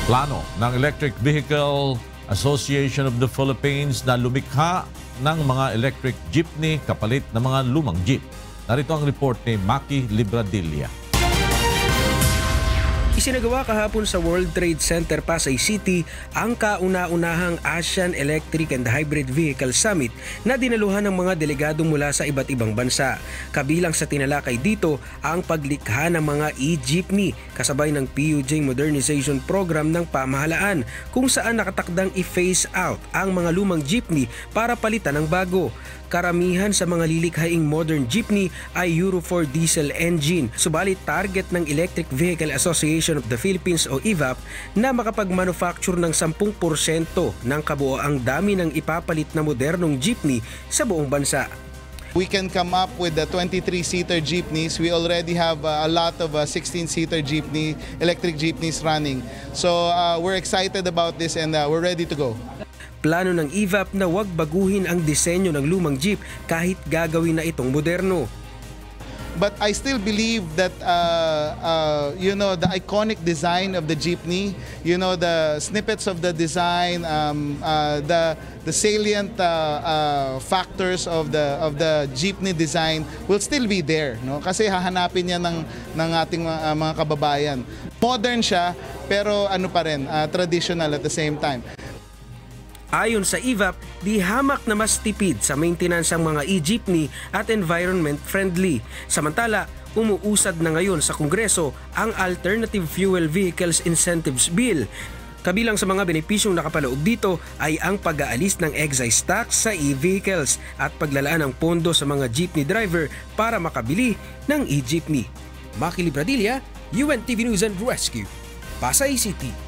Plano ng Electric Vehicle Association of the Philippines na lumikha ng mga electric jeepney kapalit ng mga lumang jeep. Narito ang report ni Maki Libradilla. Isinagawa kahapon sa World Trade Center, Pasay City ang kauna-unahang Asian Electric and Hybrid Vehicle Summit na dinaluhan ng mga delegado mula sa iba't ibang bansa. Kabilang sa tinalakay dito ang paglikha ng mga e-jeepney kasabay ng PUJ Modernization Program ng pamahalaan kung saan nakatakdang i-phase out ang mga lumang jeepney para palitan ng bago. Karamihan sa mga lilikhaing modern jeepney ay Euro 4 diesel engine. Subalit target ng Electric Vehicle Association of the Philippines o EVAP na makapag-manufacture ng 10% ng kabuoang dami ng ipapalit na modernong jeepney sa buong bansa. We can come up with the 23-seater jeepneys. We already have a lot of 16-seater electric jeepneys running. So we're excited about this and we're ready to go. Plano ng EVAP na huwag baguhin ang disenyo ng lumang jeep kahit gagawin na itong moderno. But I still believe that the iconic design of the jeepney, the snippets of the design, the salient factors of the jeepney design will still be there, no? Kasi hahanapin niya ng ating mga kababayan. Modern siya pero ano pa rin, traditional at the same time. Ayon sa EVAP, di hamak na mas tipid sa maintenance ang mga e-jeepney at environment friendly. Samantala, umuusad na ngayon sa Kongreso ang Alternative Fuel Vehicles Incentives Bill. Kabilang sa mga benepisyong nakapaloob dito ay ang pag-aalis ng excise tax sa e-vehicles at paglalaan ng pondo sa mga jeepney driver para makabili ng e-jeepney. Maki Libradilla, UNTV News and Rescue, Pasay City.